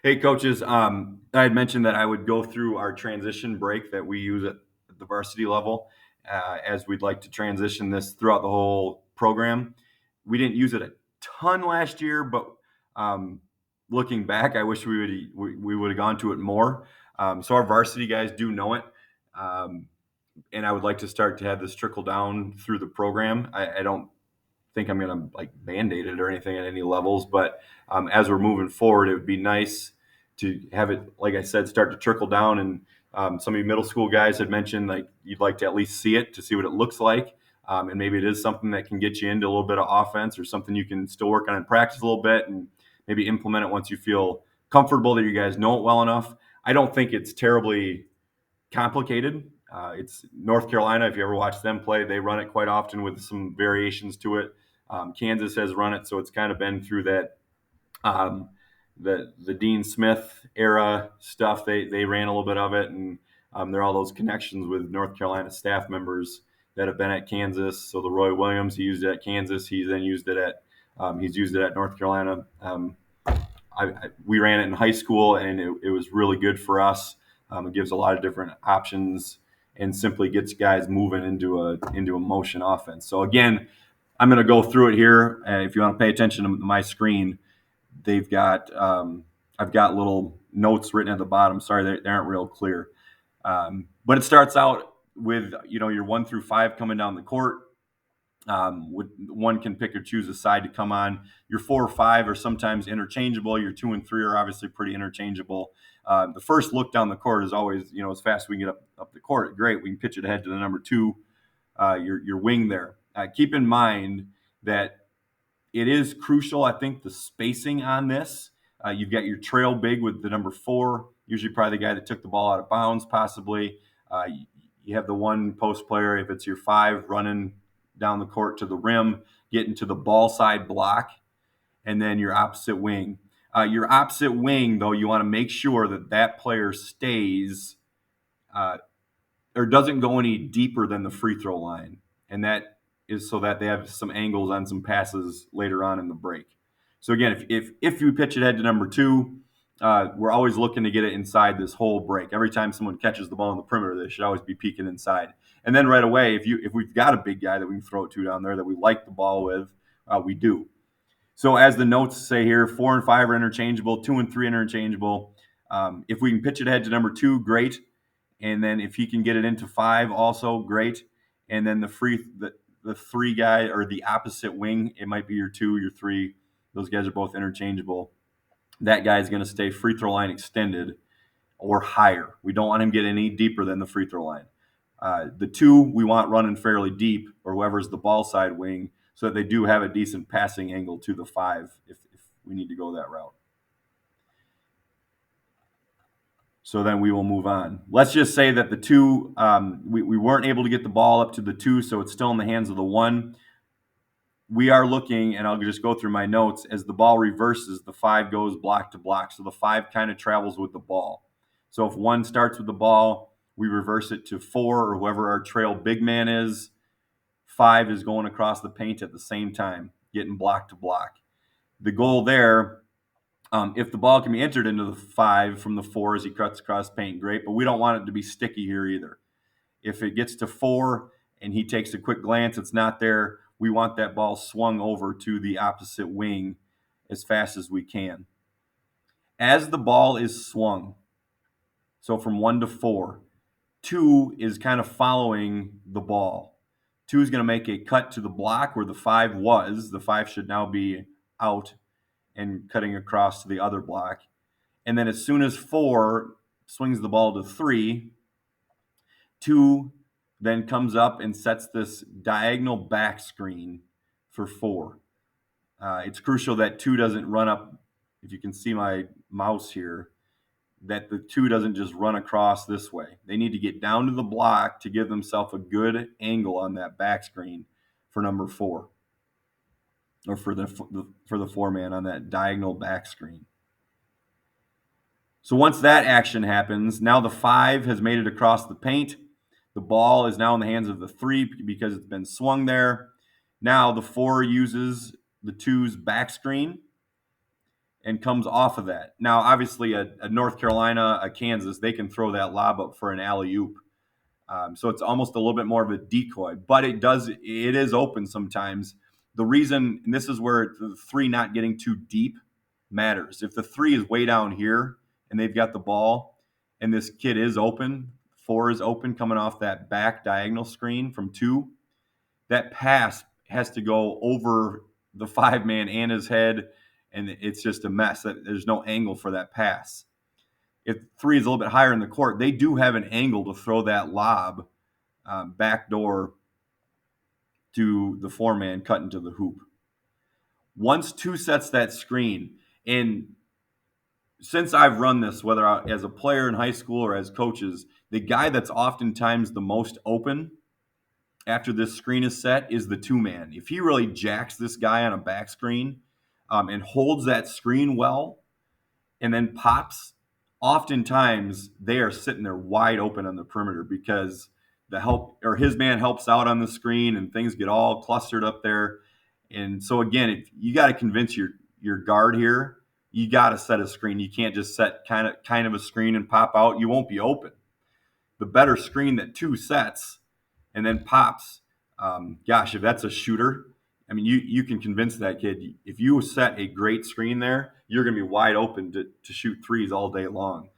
Hey, coaches. I had mentioned that I would go through our transition break that we use at the varsity level, as we'd like to transition this throughout the whole program. We didn't use it a ton last year, but um, looking back, I wish we would have gone to it more. So our varsity guys do know it, um, and I would like to start to have this trickle down through the program. I don't think I'm going to like band-aid it or anything at any levels, but as we're moving forward, it would be nice to have it, like I said, start to trickle down. And some of you middle school guys had mentioned like you'd like to at least see it to see what it looks like. And maybe it is something that can get you into a little bit of offense or something you can still work on in practice a little bit and maybe implement it once you feel comfortable that you guys know it well enough. I don't think it's terribly complicated. It's North Carolina. If you ever watch them play, they run it quite often with some variations to it. Kansas has run it, so it's kind of been through that um, the Dean Smith era stuff. They ran a little bit of it, and there are all those connections with North Carolina staff members that have been at Kansas. So the Roy Williams, he used it at Kansas. He then used it at he's used it at North Carolina. We ran it in high school, and it was really good for us. It gives a lot of different options and simply gets guys moving into a motion offense. So again, I'm going to go through it here. If you want to pay attention to my screen, they've got I've got little notes written at the bottom. Sorry, they aren't real clear. But it starts out with your 1 through 5 coming down the court. One can pick or choose a side to come on. Your 4 or 5 are sometimes interchangeable. Your 2 and 3 are obviously pretty interchangeable. The first look down the court is always, as fast as we can get up the court, great. We can pitch it ahead to the number 2, your wing there. Keep in mind that it is crucial, I think, the spacing on this. You've got your trail big with the number 4, usually probably the guy that took the ball out of bounds, possibly. You have the one post player, if it's your 5, running down the court to the rim, getting to the ball side block, and then your opposite wing. Your opposite wing, though, you want to make sure that that player stays or doesn't go any deeper than the free throw line. And that is so that they have some angles on some passes later on in the break. So again, if you pitch it head to number 2, we're always looking to get it inside this whole break. Every time someone catches the ball on the perimeter, they should always be peeking inside. And then right away, if we've got a big guy that we can throw it to down there that we like the ball with, we do. So as the notes say here, 4 and 5 are interchangeable, 2 and 3 interchangeable. If we can pitch it ahead to number 2, great. And then if he can get it into 5, also great. And then the 3 guy or the opposite wing, it might be your 2, your 3. Those guys are both interchangeable. That guy is going to stay free throw line extended or higher. We don't want him to get any deeper than the free throw line. The 2 we want running fairly deep, or whoever's the ball side wing, so that they do have a decent passing angle to the 5 if we need to go that route. So then we will move on. Let's just say that the 2, we weren't able to get the ball up to the 2, so it's still in the hands of the 1. We are looking, and I'll just go through my notes, as the ball reverses, the 5 goes block to block. So the 5 kind of travels with the ball. So if 1 starts with the ball, we reverse it to 4, or whoever our trail big man is. 5 is going across the paint at the same time, getting block to block. The goal there, if the ball can be entered into the 5 from the 4 as he cuts across paint, great. But we don't want it to be sticky here either. If it gets to 4 and he takes a quick glance, it's not there. We want that ball swung over to the opposite wing as fast as we can. As the ball is swung, so from 1 to 4, 2 is kind of following the ball. 2 is going to make a cut to the block where the 5 was. The 5 should now be out and cutting across to the other block. And then as soon as 4 swings the ball to 3, 2 then comes up and sets this diagonal back screen for 4. It's crucial that 2 doesn't run up. If you can see my mouse here, that the 2 doesn't just run across this way. They need to get down to the block to give themselves a good angle on that back screen for number 4, or for the 4-man on that diagonal back screen. So once that action happens, now the 5 has made it across the paint. The ball is now in the hands of the 3 because it's been swung there. Now the 4 uses the 2's back screen. and comes off of that. Now, obviously, a North Carolina, a Kansas, they can throw that lob up for an alley-oop. So it's almost a little bit more of a decoy, but it is open sometimes. The reason, and this is where the three not getting too deep matters. If the three is way down here and they've got the ball and this kid is open, four is open coming off that back diagonal screen from two, that pass has to go over the five man and his head, and it's just a mess. There's no angle for that pass. If three is a little bit higher in the court, they do have an angle to throw that lob backdoor to the four man cut into the hoop. Once two sets that screen, and since I've run this, whether as a player in high school or as coaches, the guy that's oftentimes the most open after this screen is set is the two man. If he really jacks this guy on a back screen and holds that screen well and then pops, oftentimes they are sitting there wide open on the perimeter because the help or his man helps out on the screen and things get all clustered up there. And so again, if you got to convince your guard here, you got to set a screen. You can't just set kind of a screen and pop out. You won't be open. The better screen that two sets and then pops. Gosh, if that's a shooter, I mean, you can convince that kid. If you set a great screen there, you're going to be wide open to shoot threes all day long.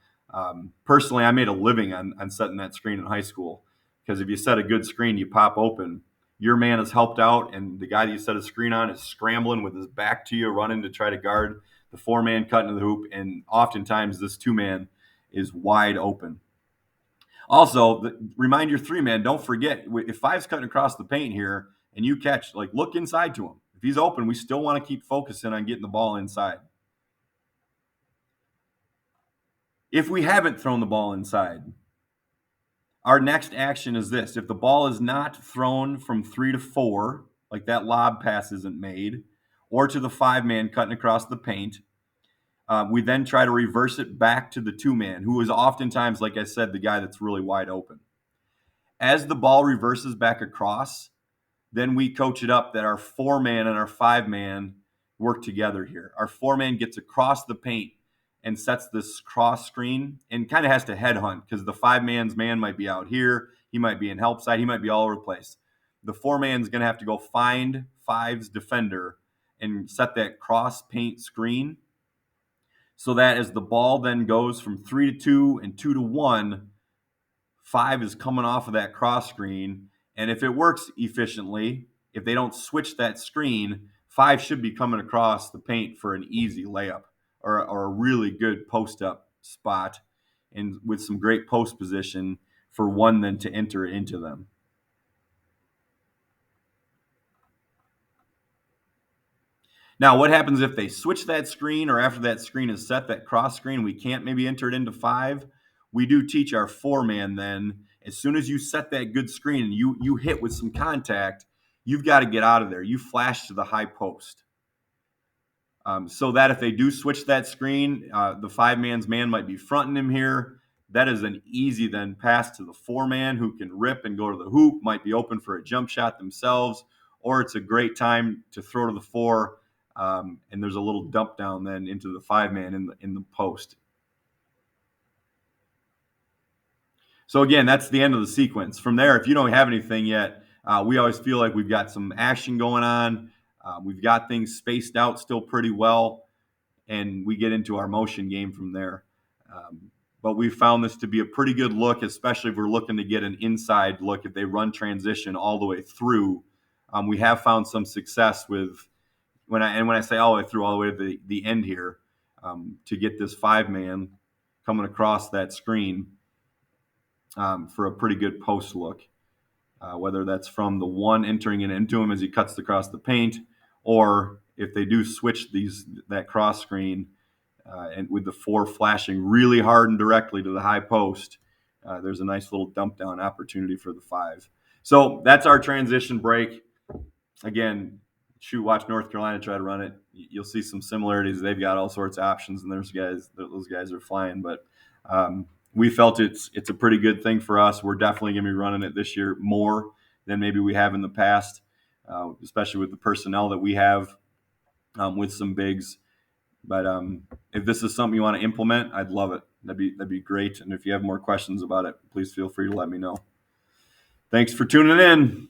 Personally, I made a living on setting that screen in high school because if you set a good screen, you pop open. Your man is helped out, and the guy that you set a screen on is scrambling with his back to you, running to try to guard the four-man cut into the hoop, and oftentimes this two-man is wide open. Also, remind your three-man, don't forget, if five's cutting across the paint here and you catch, look inside to him. If he's open, we still want to keep focusing on getting the ball inside. If we haven't thrown the ball inside, our next action is this. If the ball is not thrown from 3 to 4, like that lob pass isn't made, or to the five-man cutting across the paint, we then try to reverse it back to the two-man, who is oftentimes, like I said, the guy that's really wide open. As the ball reverses back across, then we coach it up that our four-man and our five-man work together here. Our four-man gets across the paint and sets this cross screen and kind of has to headhunt because the five-man's man might be out here. He might be in help side. He might be all over the place. The four-man's going to have to go find five's defender and set that cross paint screen so that as the ball then goes from 3 to 2 and 2 to 1, five is coming off of that cross screen. And if it works efficiently, if they don't switch that screen, five should be coming across the paint for an easy layup or a really good post-up spot and with some great post position for one then to enter into them. Now, what happens if they switch that screen or after that screen is set, that cross screen, we can't maybe enter it into five? We do teach our four-man then, as soon as you set that good screen and you hit with some contact, you've got to get out of there. You flash to the high post. So that if they do switch that screen, the five-man's man might be fronting him here. That is an easy then pass to the four-man who can rip and go to the hoop, might be open for a jump shot themselves, or it's a great time to throw to the four, and there's a little dump down then into the five-man in the post. So again, that's the end of the sequence. From there, if you don't have anything yet, we always feel like we've got some action going on. We've got things spaced out still pretty well, and we get into our motion game from there. But we found this to be a pretty good look, especially if we're looking to get an inside look. If they run transition all the way through, we have found some success with when I say all the way through, all the way to the end here, to get this five-man coming across that screen for a pretty good post look. Whether that's from the one entering it into him as he cuts across the paint, or if they do switch that cross screen and with the four flashing really hard and directly to the high post, there's a nice little dump down opportunity for the five. So that's our transition break. Again, watch North Carolina try to run it. You'll see some similarities. They've got all sorts of options, and those guys are flying. But we felt it's a pretty good thing for us. We're definitely going to be running it this year more than maybe we have in the past, especially with the personnel that we have with some bigs. But if this is something you want to implement, I'd love it. That'd be great. And if you have more questions about it, please feel free to let me know. Thanks for tuning in.